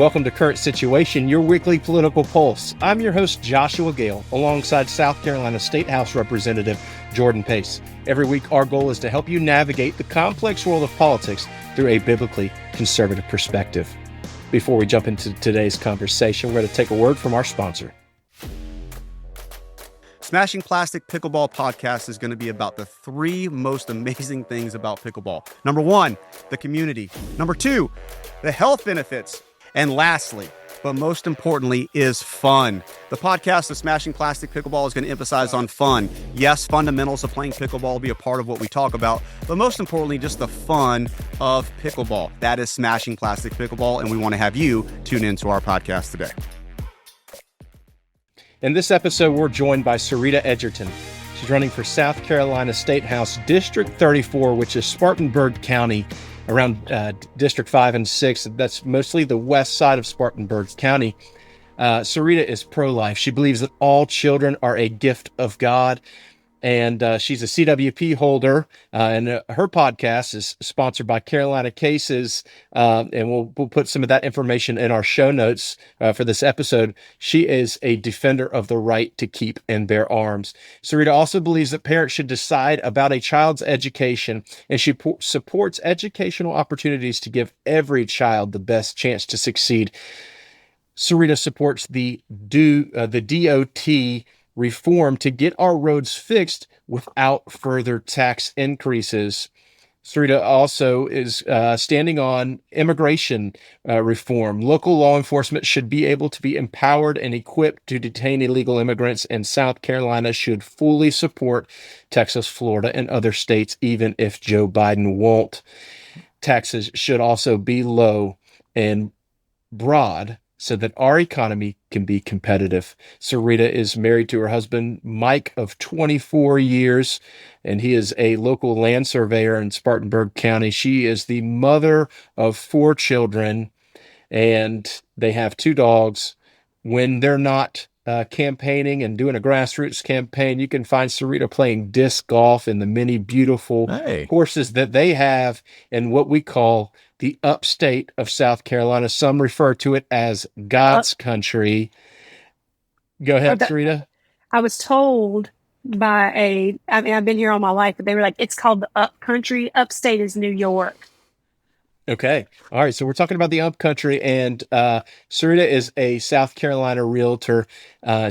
Welcome to Current Situation, your weekly political pulse. I'm your host, Joshua Gale, alongside South Carolina State House Representative Jordan Pace. Every week, our goal is to help you navigate the complex world of politics through a biblically conservative perspective. Before we jump into today's conversation, we're going to take a word from our sponsor. Smashing Plastic Pickleball podcast is going to be about the three most amazing things about pickleball. Number one, the community. Number two, the health benefits. And lastly, but most importantly, is fun. The podcast of Smashing Plastic Pickleball is going to emphasize on fun. Yes, fundamentals of playing pickleball will be a part of what we talk about, but most importantly, just the fun of pickleball. That is Smashing Plastic Pickleball, and we want to have you tune into our podcast today. In this episode, we're joined by Serita Edgerton. She's running for South Carolina State House District 34, which is Spartanburg County, around District 5 and 6. That's mostly the west side of Spartanburg County. Sarita is pro-life. She believes that all children are a gift of God. And she's a CWP holder, and her podcast is sponsored by Carolina Cases, and we'll put some of that information in our show notes for this episode. She is a defender of the right to keep and bear arms. Sarita also believes that parents should decide about a child's education, and she supports educational opportunities to give every child the best chance to succeed. Sarita supports the DOT reform to get our roads fixed without further tax increases. Sarita also is standing on immigration reform. Local law enforcement should be able to be empowered and equipped to detain illegal immigrants, and South Carolina should fully support Texas, Florida, and other states, even if Joe Biden won't. Taxes should also be low and broad so that our economy can be competitive. Sarita is married to her husband, Mike, of 24 years, and he is a local land surveyor in Spartanburg County. She is the mother of 4 children, and they have 2 dogs. When they're not campaigning and doing a grassroots campaign, you can find Sarita playing disc golf in the many beautiful courses that they have in what we call the upstate of South Carolina. Some refer to it as God's country. Go ahead, Sarita. I was told by I've been here all my life, but they were like, it's called the up country. Upstate is New York. Okay. All right. So we're talking about the upcountry, and Sarita is a South Carolina realtor.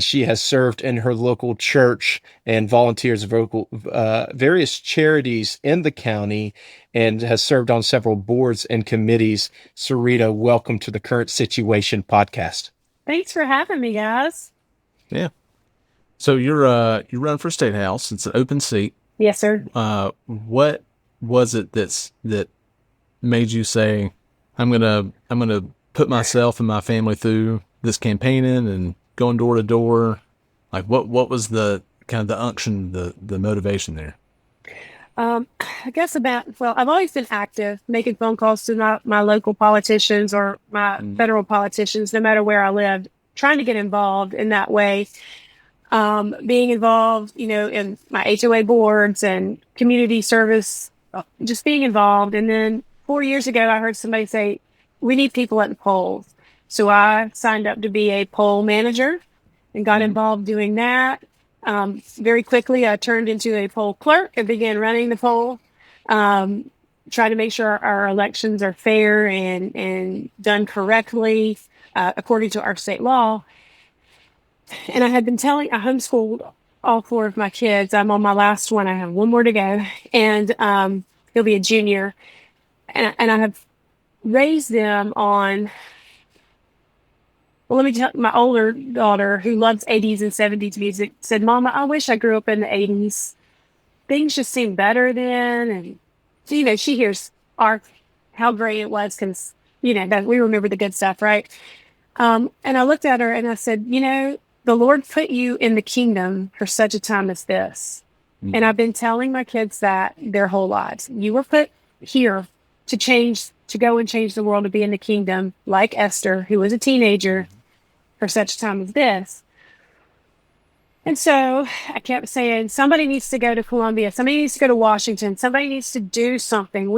She has served in her local church and volunteers for various charities in the county, and has served on several boards and committees. Sarita, welcome to the Current Situation podcast. Thanks for having me, guys. Yeah. So you run for State House. It's an open seat. Yes, sir. What was it that made you say, I'm gonna put myself and my family through this campaigning and going door to door? Like what was the kind of the unction, the motivation there? I guess I've always been active, making phone calls to my local politicians or my federal politicians, no matter where I lived, trying to get involved in that way. Being involved, in my HOA boards and community service, just being involved. And then 4 years ago, I heard somebody say, we need people at the polls. So I signed up to be a poll manager and got involved doing that. Very quickly, I turned into a poll clerk and began running the poll, trying to make sure our elections are fair and done correctly according to our state law. And I had been I homeschooled all 4 of my kids. I'm on my last one. I have 1 more to go, and he'll be a junior. And I have raised them on, well, let me tell my older daughter, who loves 80s and 70s music, said, Mama, I wish I grew up in the 80s. Things just seemed better then. And, she hears how great it was because, that we remember the good stuff, right? And I looked at her and I said, the Lord put you in the kingdom for such a time as this. Mm-hmm. And I've been telling my kids that their whole lives. You were put here to go and change the world, to be in the kingdom, like Esther, who was a teenager, for such a time as this. And so I kept saying, somebody needs to go to Columbia, somebody needs to go to Washington, somebody needs to do something.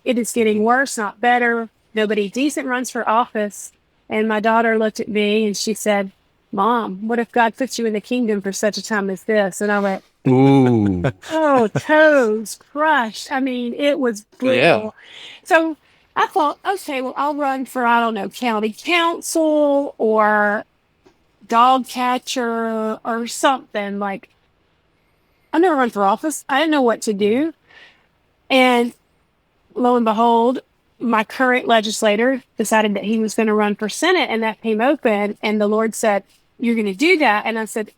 It is getting worse, not better. Nobody decent runs for office. And my daughter looked at me and she said, Mom, what if God puts you in the kingdom for such a time as this? And I went, Ooh. oh, toes crushed. I mean, it was brutal. Yeah. So I thought, okay, well, I'll run for, I don't know, county council or dog catcher or something. Like, I never run for office. I didn't know what to do. And lo and behold, my current legislator decided that he was going to run for Senate, and that came open. And the Lord said, you're going to do that. And I said,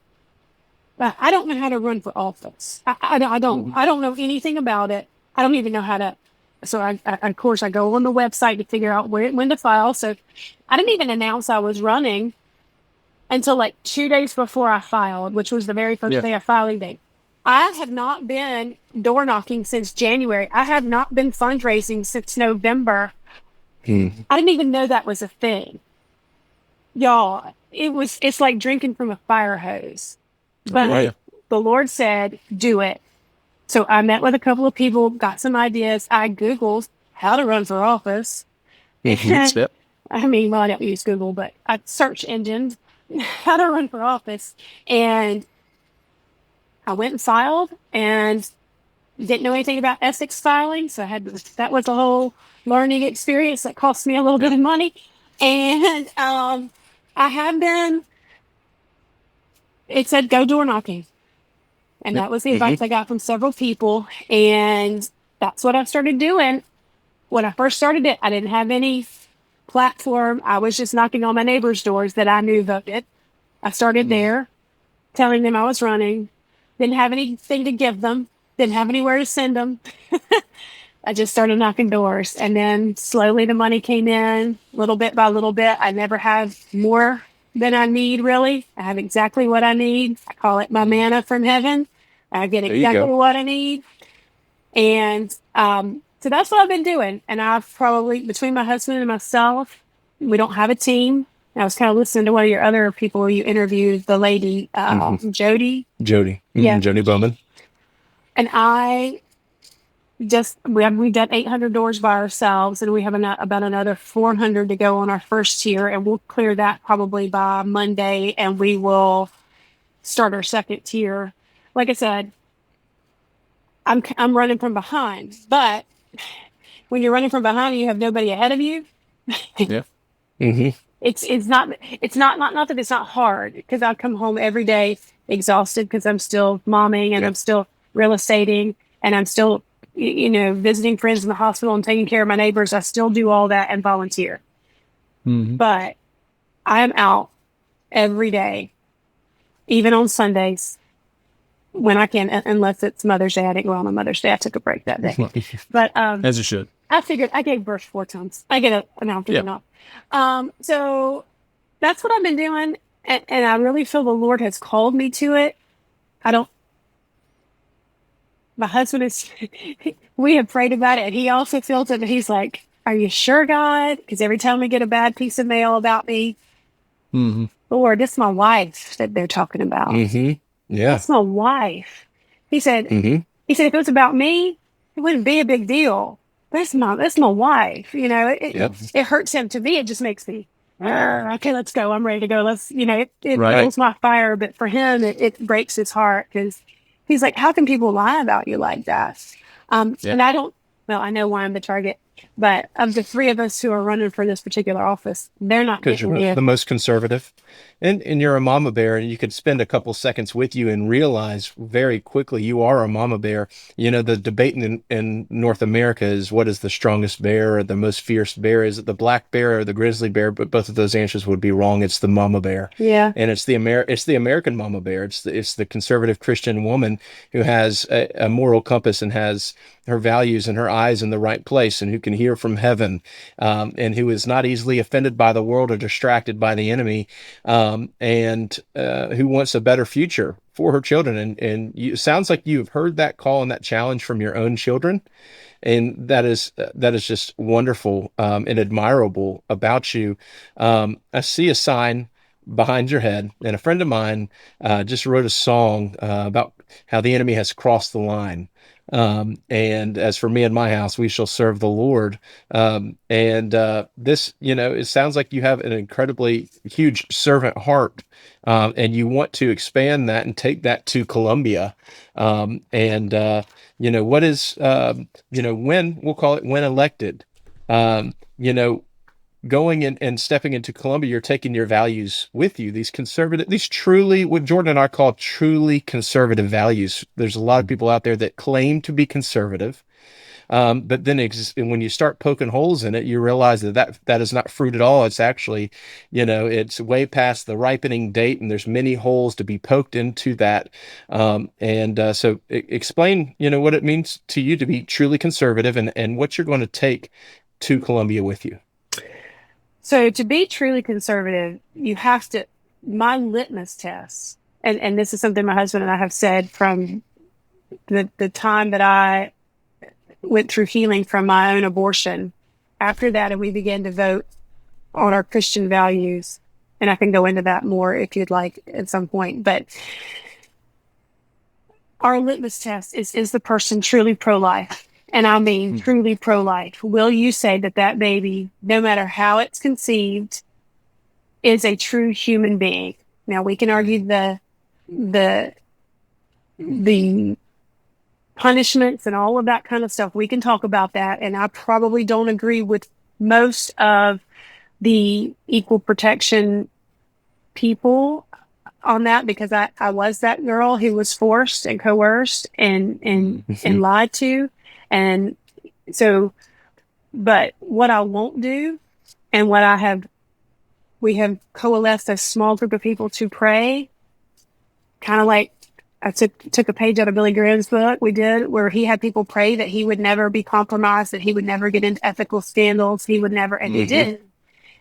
but I don't know how to run for office. I don't know anything about it. I don't even know how to. So I of course, I go on the website to figure out when to file. So I didn't even announce I was running until like 2 days before I filed, which was the very first day of filing date. I have not been door knocking since January. I have not been fundraising since November. I didn't even know that was a thing. Y'all, it's like drinking from a fire hose. But the Lord said, do it. So I met with a couple of people, got some ideas. I Googled how to run for office. I mean, well, I don't use Google, but I search engines, how to run for office. And I went and filed and didn't know anything about ethics filing. So that was a whole learning experience that cost me a little bit of money. And I have been, it said go door knocking. And that was the advice I got from several people. And that's what I started doing. When I first started it, I didn't have any platform. I was just knocking on my neighbors' doors that I knew voted. I started there, telling them I was running. Didn't have anything to give them. Didn't have anywhere to send them. I just started knocking doors. And then slowly the money came in, little bit by little bit. I never have more than I need, really. I have exactly what I need. I call it my manna from heaven. I get exactly what I need. And so that's what I've been doing. And I've probably, between my husband and myself, we don't have a team. I was kind of listening to one of your other people you interviewed, the lady, Jody. Yeah. Jody Bowman. And we've done 800 doors by ourselves, and we have about another 400 to go on our first tier, and we'll clear that probably by Monday, and we will start our second tier. Like I said, I'm running from behind, but when you're running from behind and you have nobody ahead of you, it's not that it's not hard, because I come home every day exhausted because I'm still momming and I'm still real estating and I'm still visiting friends in the hospital and taking care of my neighbors. I still do all that and volunteer. But I am out every day, even on Sundays when I can, unless it's Mother's Day. I didn't go on Mother's Day. I took a break that day. But as you should. I figured I gave birth 4 times. I get an afternoon off. So that's what I've been doing. And I really feel the Lord has called me to it. My husband we have prayed about it, and he also feels it. And he's like, are you sure, God? Because every time we get a bad piece of mail about me, Lord, this is my wife that they're talking about. That's my wife. He said, if it was about me, it wouldn't be a big deal. That's my wife. It hurts him. To me, it just makes me, okay, let's go. I'm ready to go. It fuels my fire. But for him, it breaks his heart, because he's like, how can people lie about you like that? And I know why I'm the target, but of the 3 of us who are running for this particular office, they're not. Because you're the most conservative. And you're a mama bear, and you could spend a couple seconds with you and realize very quickly you are a mama bear. The debate in North America is, what is the strongest bear or the most fierce bear? Is it the black bear or the grizzly bear? But both of those answers would be wrong. It's the mama bear. Yeah. And it's the American mama bear. It's the conservative Christian woman who has a moral compass and has her values and her eyes in the right place, and who can hear from heaven, and who is not easily offended by the world or distracted by the enemy, and who wants a better future for her children. And it sounds like you've heard that call and that challenge from your own children. And that is just wonderful and admirable about you. I see a sign behind your head, and a friend of mine just wrote a song about how the enemy has crossed the line. And as for me and my house, we shall serve the Lord. This, it sounds like you have an incredibly huge servant heart, and you want to expand that and take that to Colombia. What is, when we'll call it when elected, um, you know, going in and stepping into Colombia, you're taking your values with you. These truly, what Jordan and I call truly conservative values. There's a lot of people out there that claim to be conservative, but then when you start poking holes in it, you realize that is not fruit at all. It's actually, it's way past the ripening date, and there's many holes to be poked into that. So explain, what it means to you to be truly conservative, and what you're going to take to Colombia with you. So to be truly conservative, you have to, my litmus test, and this is something my husband and I have said from the time that I went through healing from my own abortion. After that, and we began to vote on our Christian values, and I can go into that more if you'd like at some point, but our litmus test is the person truly pro-life? And I mean, truly pro-life. Will you say that baby, no matter how it's conceived, is a true human being? Now we can argue the punishments and all of that kind of stuff. We can talk about that. And I probably don't agree with most of the equal protection people on that, because I was that girl who was forced and coerced and lied to. And so, but what I won't do, and we have coalesced a small group of people to pray, kind of like I took a page out of Billy Graham's book, where he had people pray that he would never be compromised, that he would never get into ethical scandals, he would never, and he didn't.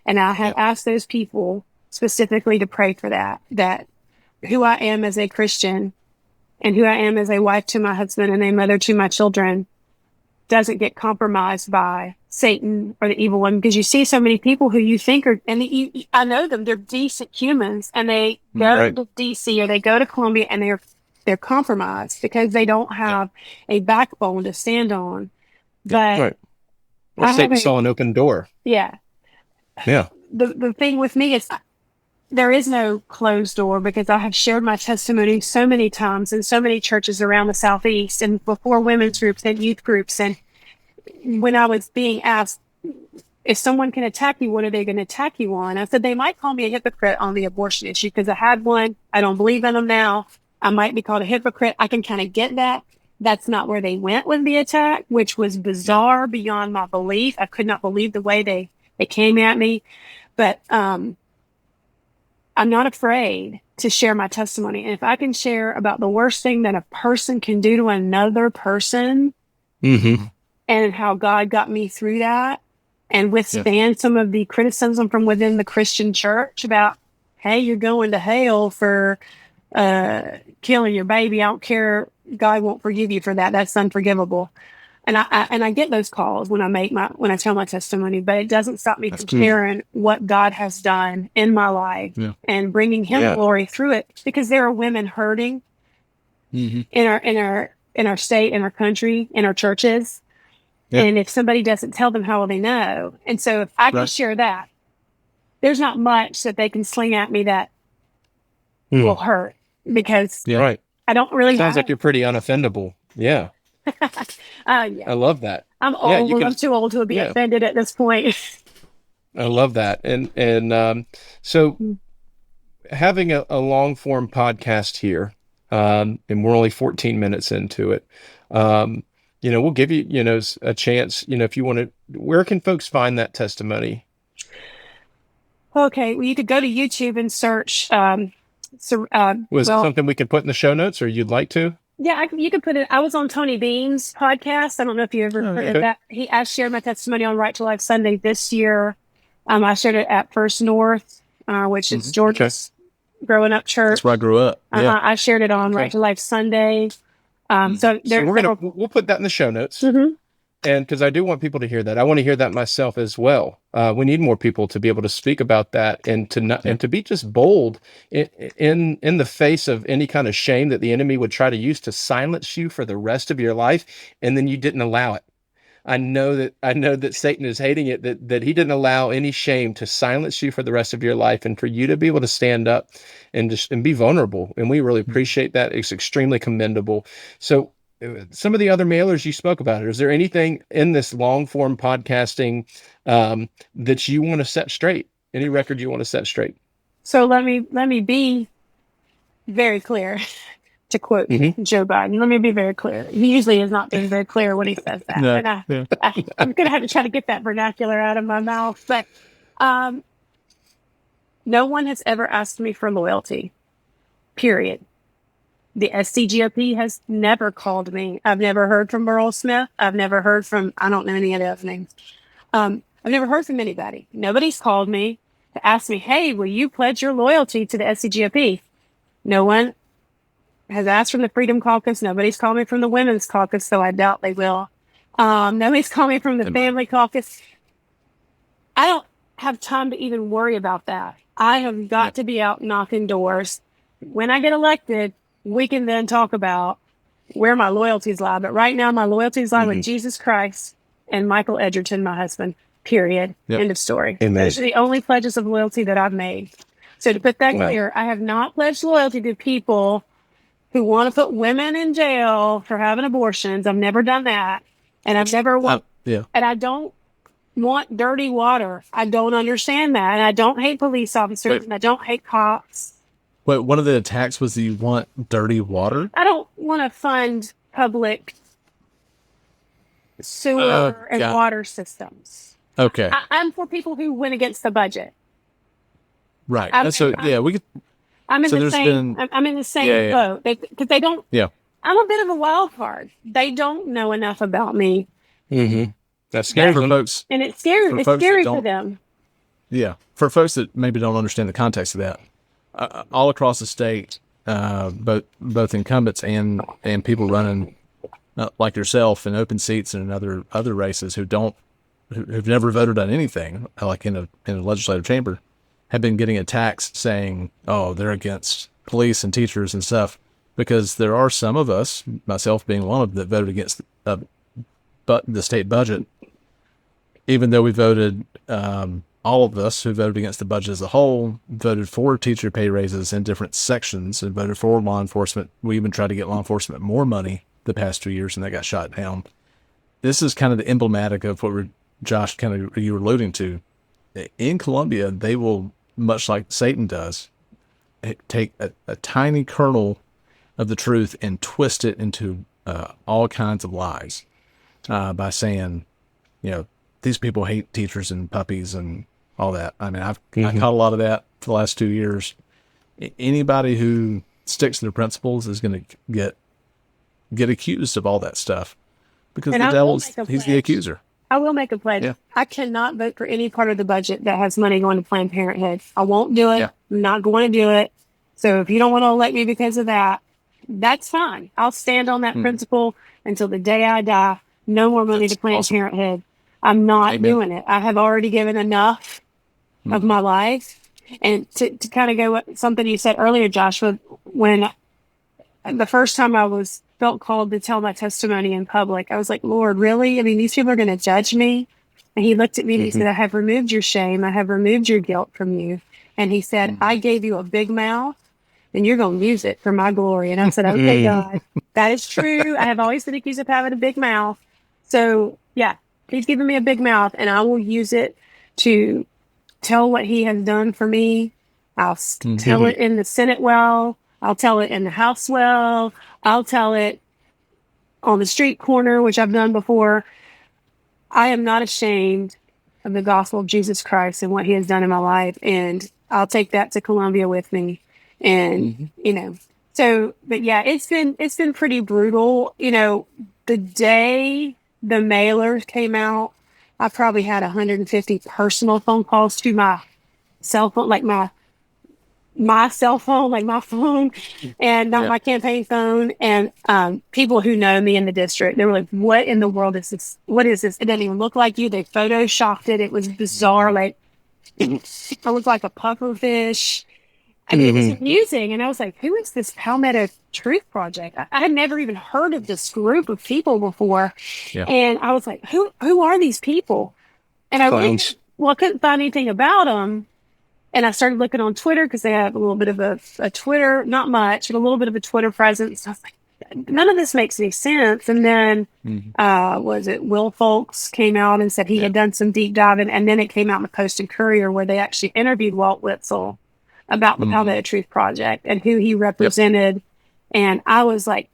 And I have asked those people specifically to pray for that who I am as a Christian and who I am as a wife to my husband and a mother to my children doesn't get compromised by Satan or the evil one. Because you see so many people who you think are, and I know them, they're decent humans, and they go to DC or they go to Colombia and they're compromised because they don't have a backbone to stand on. But Well, Satan saw an open door. Yeah. The thing with me is there is no closed door, because I have shared my testimony so many times in so many churches around the Southeast and before women's groups and youth groups. And when I was being asked, if someone can attack you, what are they going to attack you on? I said, they might call me a hypocrite on the abortion issue because I had one. I don't believe in them now. I might be called a hypocrite. I can kind of get that. That's not where they went with the attack, which was bizarre beyond my belief. I could not believe the way they came at me. But I'm not afraid to share my testimony. And if I can share about the worst thing that a person can do to another person, and how God got me through that, and withstand some of the criticism from within the Christian church about, hey, you're going to hell for killing your baby. I don't care. God won't forgive you for that. That's unforgivable. And I get those calls when I tell my testimony, but it doesn't stop me from sharing what God has done in my life and bringing Him glory through it, because there are women hurting in our state, in our country, in our churches. And if somebody doesn't tell them, how will they know? And so if I can share that, there's not much that they can sling at me that will hurt, because I don't really. Sounds like you're pretty unoffendable. Yeah. I love that. I'm old. I'm too old to be offended at this point. I love that. And so having a long form podcast here, and we're only 14 minutes into it. We'll give you, a chance, if you want to, where can folks find that testimony? Okay. Well, you could go to YouTube and search, was it something we could put in the show notes, or you'd like to? Yeah, you could put it. I was on Tony Beam's podcast. I don't know if you ever heard of that. I shared my testimony on Right to Life Sunday this year. I shared it at First North, which is Georgia's growing up church. That's where I grew up. I shared it on Right to Life Sunday. So we'll put that in the show notes. And because I do want people to hear that, I want to hear that myself as well. We need more people to be able to speak about that and to not, and to be just bold in the face of any kind of shame that the enemy would try to use to silence you for the rest of your life, and then you didn't allow it. I know that Satan is hating it, that he didn't allow any shame to silence you for the rest of your life, and for you to be able to stand up and be vulnerable. And we really appreciate that. It's extremely commendable. So some of the other mailers you spoke about, is there anything in this long form podcasting that you want to set straight? Any record you want to set straight? So let me be very clear. To quote Joe Biden, let me be very clear. He usually has not been very clear when he says that. No, And I'm going to have to try to get that vernacular out of my mouth. But no one has ever asked me for loyalty, period. The SCGOP has never called me. I've never heard from Burl Smith. I've never heard from, I don't know any of the other names. I've never heard from anybody. Nobody's called me to ask me, hey, will you pledge your loyalty to the SCGOP? No one has asked from the Freedom Caucus. Nobody's called me from the Women's Caucus, so I doubt they will. Nobody's called me from the Family Caucus. I don't have time to even worry about that. I have got to be out knocking doors. When I get elected, we can then talk about where my loyalties lie. But right now, my loyalties lie with Jesus Christ and Michael Edgerton, my husband, period. End of story. Amen. Those are the only pledges of loyalty that I've made. So to put that clear, I have not pledged loyalty to people who want to put women in jail for having abortions. I've never done that. And I've never and I don't want dirty water. I don't understand that. And I don't hate police officers and I don't hate cops. Wait, one of the attacks was that you want dirty water? I don't want to fund public sewer and water systems. Okay. I'm for people who went against the budget. Right. We could. I'm in the same. I'm in the same boat because they don't. Yeah. I'm a bit of a wild card. They don't know enough about me. Mm-hmm. That's scary for folks, and it's scary. It's scary for them. Yeah, for folks that maybe don't understand the context of that, all across the state, both incumbents and people running like yourself in open seats and in other races who've never voted on anything like in a legislative chamber, have been getting attacks saying, oh, they're against police and teachers and stuff, because there are some of us, myself being one of them, that voted against the state budget, even though we voted, all of us who voted against the budget as a whole voted for teacher pay raises in different sections and voted for law enforcement. We even tried to get law enforcement more money the past 2 years, and that got shot down. This is kind of the emblematic of what Josh, you were alluding to. In Colombia, they will, much like Satan does, take a tiny kernel of the truth and twist it into all kinds of lies by saying, these people hate teachers and puppies and all that. I mean, I caught a lot of that for the last 2 years. Anybody who sticks to their principles is going to get accused of all that stuff, because the devil's, he's the accuser. I will make a pledge. Yeah. I cannot vote for any part of the budget that has money going to Planned Parenthood. I won't do it. Yeah. I'm not going to do it. So if you don't want to elect me because of that, that's fine. I'll stand on that principle until the day I die. No more money to Planned Parenthood. I'm not doing it. I have already given enough of my life. And to kind of go with something you said earlier, Joshua, when the first time I felt called to tell my testimony in public, I was like, Lord, really? I mean, these people are going to judge me. And he looked at me and he said, I have removed your shame. I have removed your guilt from you. And he said, I gave you a big mouth and you're going to use it for my glory. And I said, okay, God, that is true. I have always been accused of having a big mouth. So yeah, he's given me a big mouth and I will use it to tell what he has done for me. I'll tell it in the Senate well. I'll tell it in the House well. I'll tell it on the street corner, which I've done before. I am not ashamed of the gospel of Jesus Christ and what he has done in my life. And I'll take that to Columbia with me. And, but yeah, it's been pretty brutal. The day the mailers came out, I probably had 150 personal phone calls to my cell phone, like my my cell phone, like my phone, and not my campaign phone. And people who know me in the district, they were like, "What in the world is this? What is this? It doesn't even look like you." They photoshopped it. It was bizarre. Like I looked like a puffer fish. I mean, it was amusing. And I was like, "Who is this Palmetto Truth Project?" I had never even heard of this group of people before. Yeah. And I was like, "Who are these people?" And I couldn't find anything about them. And I started looking on Twitter because they have a little bit of a Twitter, not much, but a little bit of a Twitter presence. I was like, none of this makes any sense. And then, was it Will Folks came out and said he had done some deep diving. And then it came out in the Post and Courier where they actually interviewed Walt Witzel about the Palmetto Truth Project and who he represented. And I was like,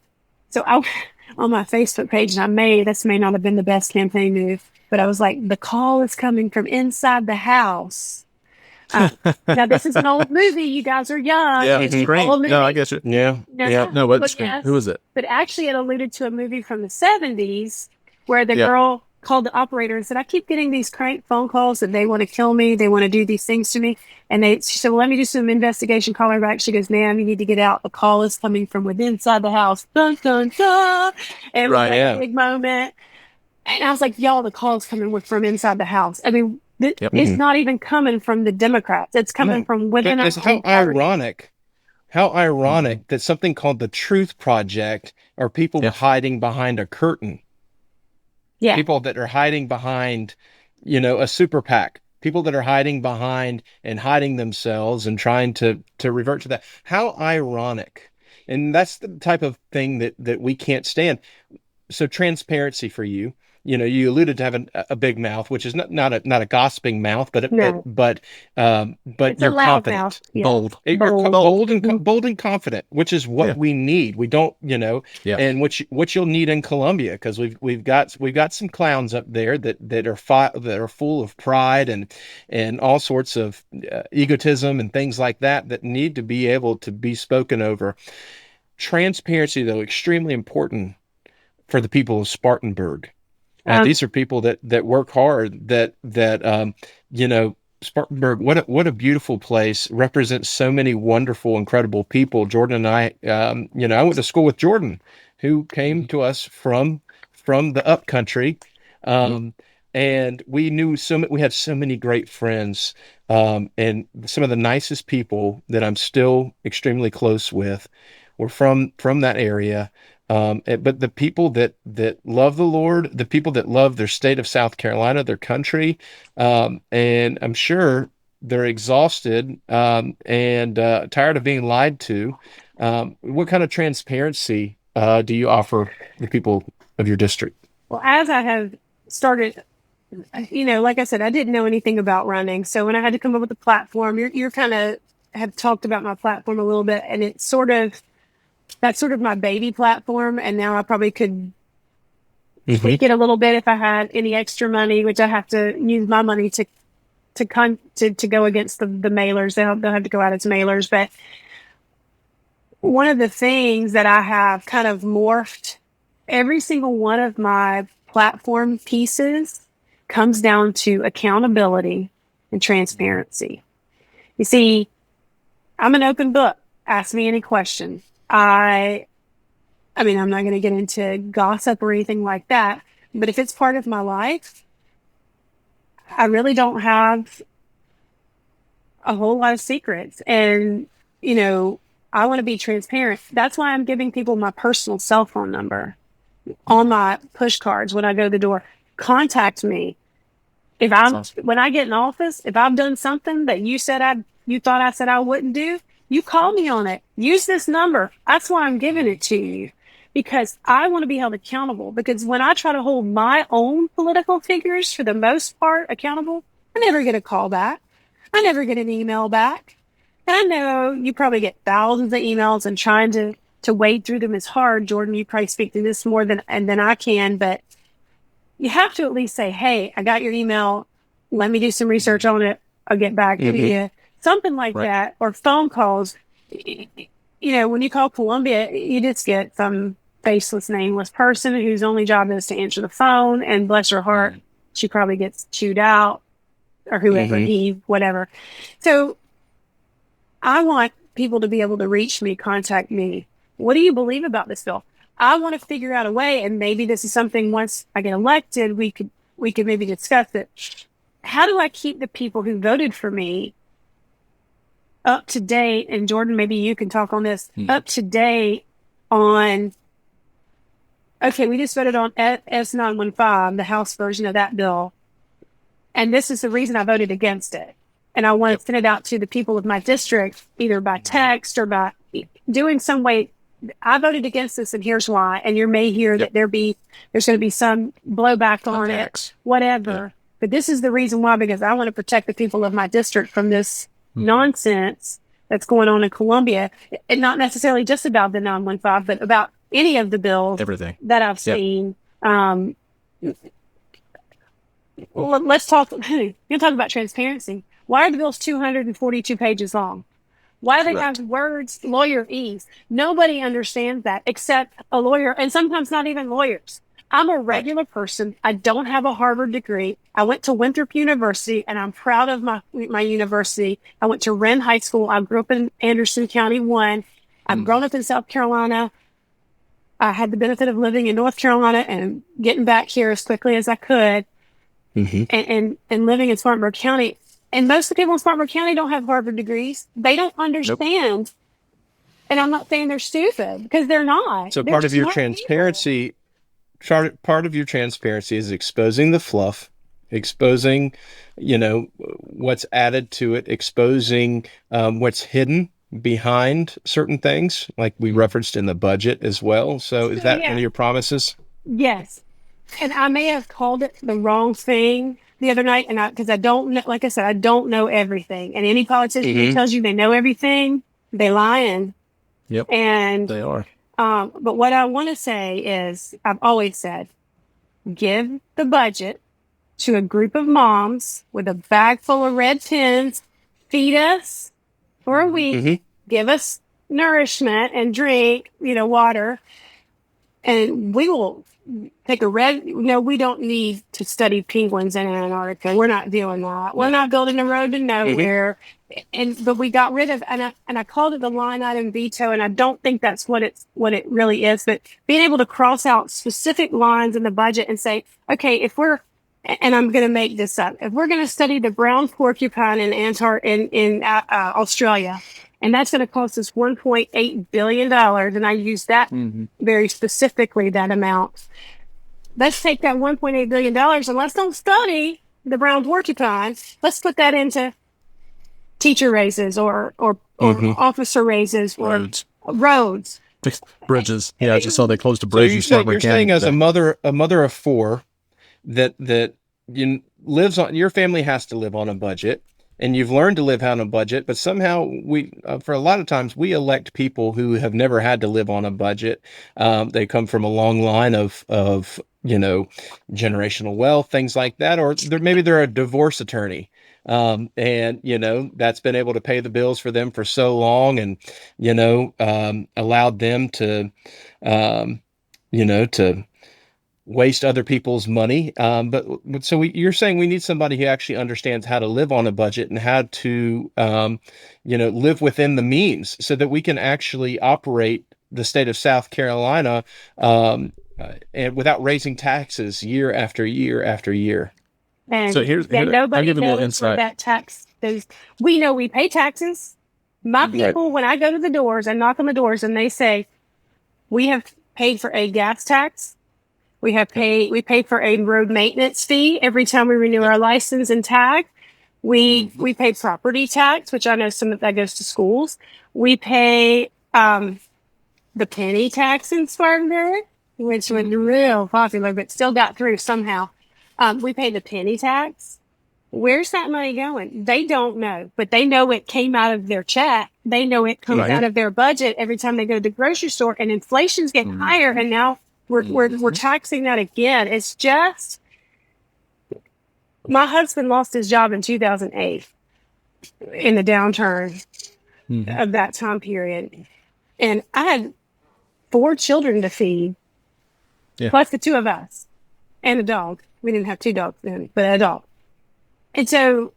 on my Facebook page, and this may not have been the best campaign move, but I was like, the call is coming from inside the house. Now this is an old movie. You guys are young. Yeah, it's great. No, I guess it. Yeah. No, what screen? Who was it? But actually, it alluded to a movie from the 70s where the girl called the operator and said, "I keep getting these crank phone calls that they want to kill me. They want to do these things to me." And she said, "Well, let me do some investigation." Call her back. She goes, "Ma'am, you need to get out. The call is coming from within inside the house." Dun, dun, dun. And it was a big moment. And I was like, y'all, the call is coming from inside the house. I mean, it's not even coming from the Democrats. It's coming from within. How ironic that something called the Truth Project are people hiding behind a curtain. Yeah. People that are hiding behind, a super PAC. People that are hiding behind and hiding themselves and trying to revert to that. How ironic. And that's the type of thing that we can't stand. So transparency for you. You alluded to having a big mouth, which is not a gossiping mouth, but but you're confident, bold, bold and confident, which is what we need. We don't, and what you'll need in Columbia, because we've got some clowns up there that are full of pride and all sorts of egotism and things like that need to be able to be spoken over. Transparency, though, extremely important for the people of Spartanburg. These are people that work hard, Spartanburg, what a beautiful place, represents so many wonderful, incredible people. Jordan and I, I went to school with Jordan, who came to us from the upcountry. And we had so many great friends, and some of the nicest people that I'm still extremely close with were from that area. But the people that love the Lord, the people that love their state of South Carolina, their country, and I'm sure they're exhausted and tired of being lied to. What kind of transparency do you offer the people of your district? Well, as I have started, like I said, I didn't know anything about running. So when I had to come up with a platform, you're kind of have talked about my platform a little bit, and that's sort of my baby platform. And now I probably could tweak it a little bit if I had any extra money, which I have to use my money to go against the mailers. They'll have to go out as mailers. But one of the things that I have kind of morphed, every single one of my platform pieces comes down to accountability and transparency. You see, I'm an open book. Ask me any question. I mean, I'm not going to get into gossip or anything like that, but if it's part of my life, I really don't have a whole lot of secrets. And, I want to be transparent. That's why I'm giving people my personal cell phone number on my push cards when I go to the door. Contact me. When I get in office, if I've done something that you thought I said I wouldn't do, you call me on it. Use this number. That's why I'm giving it to you, because I want to be held accountable. Because when I try to hold my own political figures, for the most part, accountable, I never get a call back. I never get an email back. And I know you probably get thousands of emails, and trying to wade through them is hard. Jordan, you probably speak to this more than I can, but you have to at least say, "Hey, I got your email. Let me do some research on it. I'll get back to you." Something like that, or phone calls. When you call Columbia, you just get some faceless, nameless person whose only job is to answer the phone, and bless her heart, she probably gets chewed out, or whoever, whatever. So I want people to be able to reach me, contact me. What do you believe about this bill? I want to figure out a way, and maybe this is something once I get elected, we could maybe discuss it. How do I keep the people who voted for me up to date? And Jordan, maybe you can talk on this, up to date on, okay, we just voted on S915, the House version of that bill. And this is the reason I voted against it. And I want to send it out to the people of my district, either by text or by doing some way. I voted against this, and here's why. And you may hear that there's going to be some blowback on it, whatever. Yeah. But this is the reason why, because I want to protect the people of my district from this nonsense that's going on in Columbia. And not necessarily just about the 915, but about any of the bills that I've seen. Let's talk. You're talking about transparency. Why are the bills 242 pages long? Why do they have words, lawyerese? Nobody understands that except a lawyer, and sometimes not even lawyers. I'm a regular person. I don't have a Harvard degree. I went to Winthrop University, and I'm proud of my university. I went to Wren High School. I grew up in Anderson County 1. I've grown up in South Carolina. I had the benefit of living in North Carolina and getting back here as quickly as I could, and living in Spartanburg County. And most of the people in Spartanburg County don't have Harvard degrees. They don't understand. Nope. And I'm not saying they're stupid, because they're not. So part of your transparency, part of your transparency is exposing the fluff, exposing, what's added to it, exposing what's hidden behind certain things, like we referenced in the budget as well. So is that one of your promises? Yes. And I may have called it the wrong thing the other night, and because I don't know, like I said, I don't know everything. And any politician who tells you they know everything, they lying. Yep. And they are. But what I want to say is, I've always said, give the budget to a group of moms with a bag full of red pens, feed us for a week, give us nourishment and drink, water, and we will take we don't need to study penguins in Antarctica. We're not doing that. We're not building a road to nowhere. But we got rid of, and I called it the line item veto, and I don't think that's what it really is. But being able to cross out specific lines in the budget and say, okay, and I'm going to make this up, if we're going to study the brown porcupine in Australia, and that's going to cost us $1.8 billion. And I use that very specifically, that amount. Let's take that $1.8 billion and let's don't study the brown porcupine. Let's put that into teacher raises or officer raises or roads. Bridges. Yeah, I just saw they closed a bridge. So you're saying as a mother of four that your family has to live on a budget. And you've learned to live on a budget, but somehow for a lot of times, we elect people who have never had to live on a budget. They come from a long line of generational wealth, things like that, or maybe they're a divorce attorney. And that's been able to pay the bills for them for so long, and allowed them to to waste other people's money. So you're saying we need somebody who actually understands how to live on a budget and how to, live within the means, so that we can actually operate the state of South Carolina, and without raising taxes year after year after year. And so here's nobody I'll give you a little knows insight. That tax. We know we pay taxes. My people, when I go to the doors and knock on the doors, and they say, we have paid for a gas tax. We pay for a road maintenance fee every time we renew our license and tag. We pay property tax, which I know some of that goes to schools. We pay the penny tax in Spartanburg, which was real popular, but still got through somehow. We pay the penny tax. Where's that money going? They don't know, but they know it came out of their check. They know it comes out of their budget every time they go to the grocery store, and inflation's getting higher, and now we're taxing that again. It's just, my husband lost his job in 2008 in the downturn of that time period. And I had 4 children to feed, plus the 2 of us and a dog. We didn't have 2 dogs then, but a dog. And so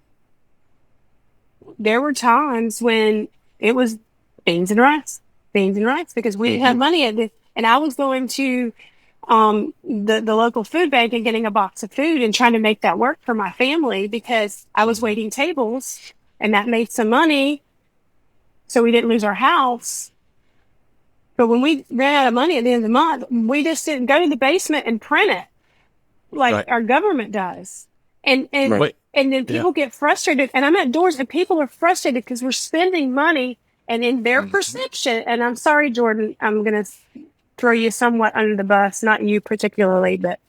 there were times when it was beans and rice, because we didn't have money at this. And I was going to the local food bank and getting a box of food and trying to make that work for my family because I was waiting tables and that made some money. So we didn't lose our house. But when we ran out of money at the end of the month, we just didn't go to the basement and print it like our government does. And then people get frustrated, and I'm at doors and people are frustrated because we're spending money, and in their perception, and I'm sorry, Jordan, I'm going to throw you somewhat under the bus, not you particularly, but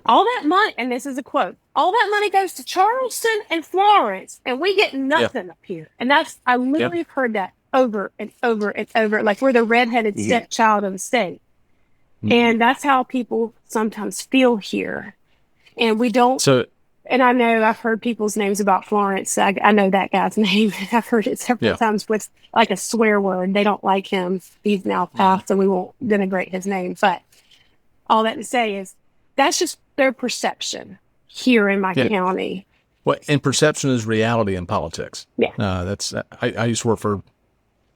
all that money, and this is a quote, all that money goes to Charleston and Florence, and we get nothing up here. And I literally have heard that over and over and over, like we're the redheaded stepchild of the state. And that's how people sometimes feel here. And we don't. And I know I've heard people's names about Florence. I know that guy's name. I've heard it several times with like a swear word. They don't like him. He's now passed, so we won't denigrate his name. But all that to say is that's just their perception here in my county. Well, and perception is reality in politics. Yeah. I used to work for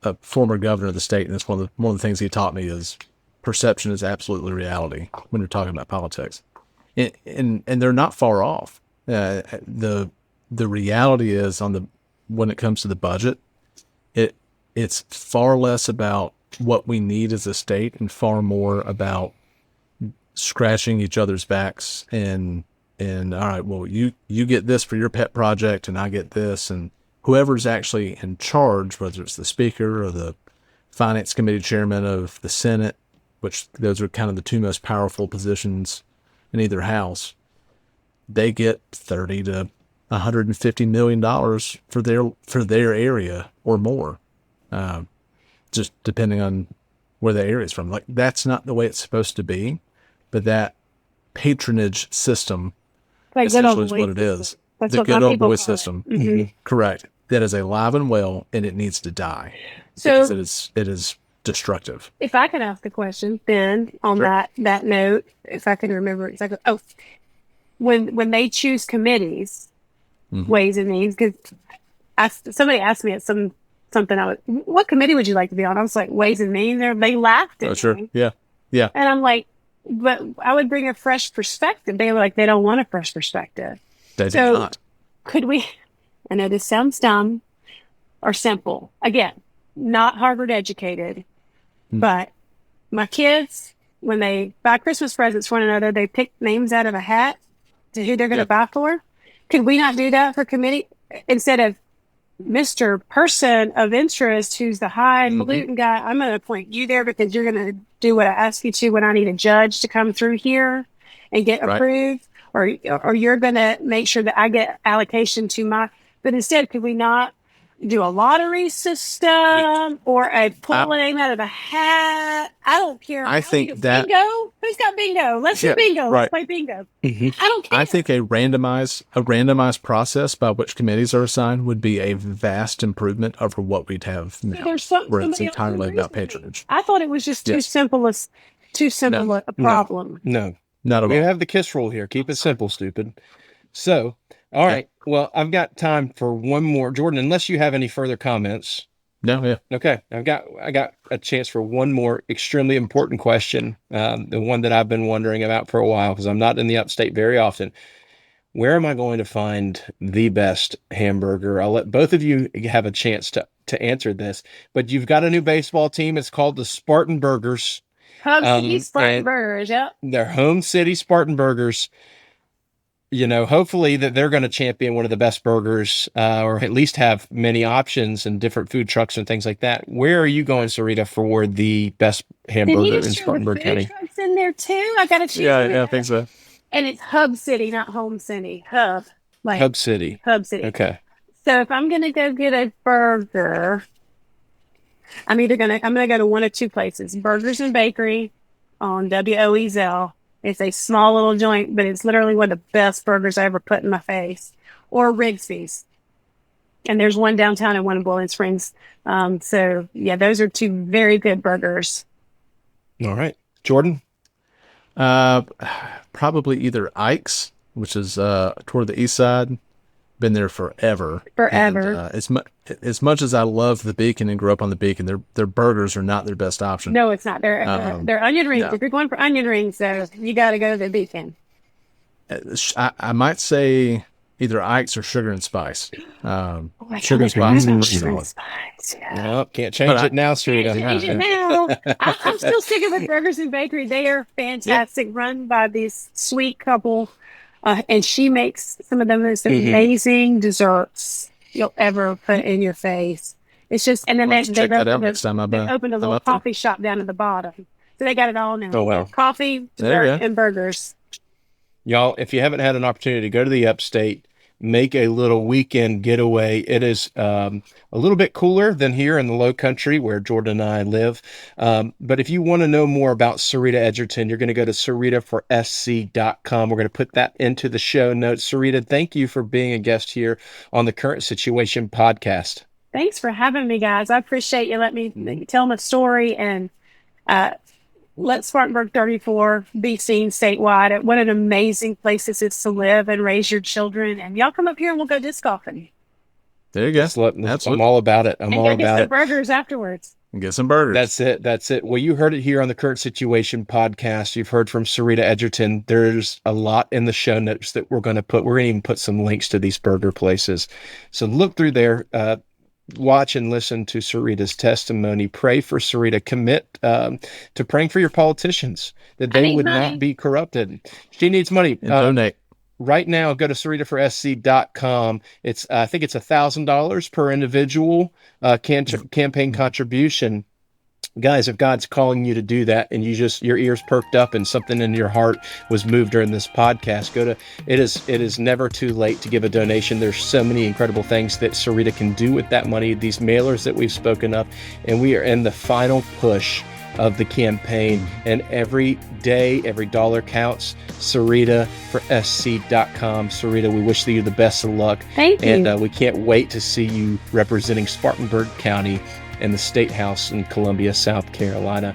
a former governor of the state, and that's one of the things he taught me is perception is absolutely reality when you're talking about politics. And they're not far off. The reality is when it comes to the budget, it's far less about what we need as a state and far more about scratching each other's backs and all right, well, you get this for your pet project and I get this, and whoever's actually in charge, whether it's the speaker or the finance committee chairman of the Senate, which those are kind of the two most powerful positions in either house, they get $30 to $150 million for their area or more, just depending on where the area is from. Like, that's not the way it's supposed to be, but that patronage system essentially is what it is. That's the good old boy system. Correct. That is alive and well, and it needs to die because it is destructive. If I could ask a question then on that note, if I can remember exactly. Oh, when they choose committees, Ways and Means, because somebody asked me at something, what committee would you like to be on? I was like, Ways and Means. They laughed at me. Sure. Yeah. Yeah. And I'm like, but I would bring a fresh perspective. They were like, they don't want a fresh perspective. They do not. Could we, I know this sounds dumb or simple. Again, not Harvard educated, but my kids, when they buy Christmas presents for one another, they pick names out of a hat to who they're going to buy for. Could we not do that for committee? Instead of Mr. Person of Interest, who's the highfalutin guy, I'm going to appoint you there because you're going to do what I ask you to when I need a judge to come through here and get approved, or you're going to make sure that I get allocation to my. But instead, could we not do a lottery system or pull a name out of a hat? I don't care. I think that bingo. Who's got bingo? Let's do bingo. Let's play bingo. I don't care. I think a randomized process by which committees are assigned would be a vast improvement over what we'd have now, where it's entirely about patronage. I thought it was just too simple a problem. No, not at all. We have the KISS rule here. Keep it simple, stupid. So, all right. Well, I've got time for one more, Jordan. Unless you have any further comments. No, yeah. Okay, I got a chance for one more extremely important question. The one that I've been wondering about for a while because I'm not in the upstate very often. Where am I going to find the best hamburger? I'll let both of you have a chance to answer this. But you've got a new baseball team. It's called the Spartanburgers. Hub City Spartanburgers, yep. They're Home City Spartanburgers. You know, hopefully that they're going to champion one of the best burgers, or at least have many options and different food trucks and things like that. Where are you going, Sarita, for the best hamburger in Spartanburg County? Trucks in there too. I got to choose. Yeah, I think so. And it's Hub City, not Home City. Hub City. Hub City. Okay. So if I'm going to go get a burger, I'm going to go to one of two places: Burgers and Bakery on WOEZL. It's a small little joint, but it's literally one of the best burgers I ever put in my face. Or Rigsby's. And there's one downtown and one in Boiling Springs. So, yeah, those are two very good burgers. All right. Jordan? Probably either Ike's, which is toward the east side. Been there forever. Forever. And, as much as I love the Beacon and grew up on the Beacon, their burgers are not their best option. No, it's not. They're onion rings. no. If you're going for onion rings, though, you got to go to the Beacon. I might say either Ike's or Sugar and Spice. Sugar and Spice. Yeah. No, can't change it now, Sarita. Change it now. I'm still sticking with Burgers and Bakery. They are fantastic, run by this sweet couple, and she makes some of the most amazing desserts you'll ever put in your face. It's just, and then they opened a little coffee shop down at the bottom, so they got it all now. Oh wow! Coffee, dessert, and burgers. Y'all, if you haven't had an opportunity to go to the Upstate, make a little weekend getaway. It is a little bit cooler than here in the Low Country where Jordan and I live. But if you want to know more about Serita Edgerton, you're going to go to saritaforsc.com. We're going to put that into the show notes. Sarita, thank you for being a guest here on the Current Situation podcast. Thanks for having me, guys. I appreciate you letting me tell my story and let Spartanburg 34 be seen statewide. What an amazing place this is to live and raise your children. And y'all come up here and we'll go disc golfing. There you go. I'm all about it. I'm all about get it. some burgers afterwards. And get some burgers. That's it. Well, you heard it here on the Current Situation podcast. You've heard from Serita Edgerton. There's a lot in the show notes that we're going to put. We're going to even put some links to these burger places. So look through there. Watch and listen to Sarita's testimony. Pray for Serita. Commit to praying for your politicians that they would not be corrupted. She needs money. And donate. Right now, go to saritaforsc.com. I think it's $1,000 per individual campaign contribution. Guys, if God's calling you to do that and your ears perked up and something in your heart was moved during this podcast, it is never too late to give a donation. There's so many incredible things that Serita can do with that money, these mailers that we've spoken of, and we are in the final push of the campaign, and every day, every dollar counts. saritaforsc.com. Serita, we wish you the best of luck. Thank you. And we can't wait to see you representing Spartanburg County in the State House in Columbia, South Carolina.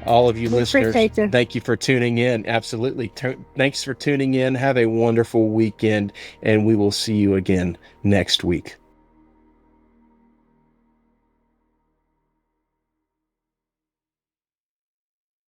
All of you listeners, thank you for tuning in. Absolutely. Thanks for tuning in. Have a wonderful weekend, and we will see you again next week.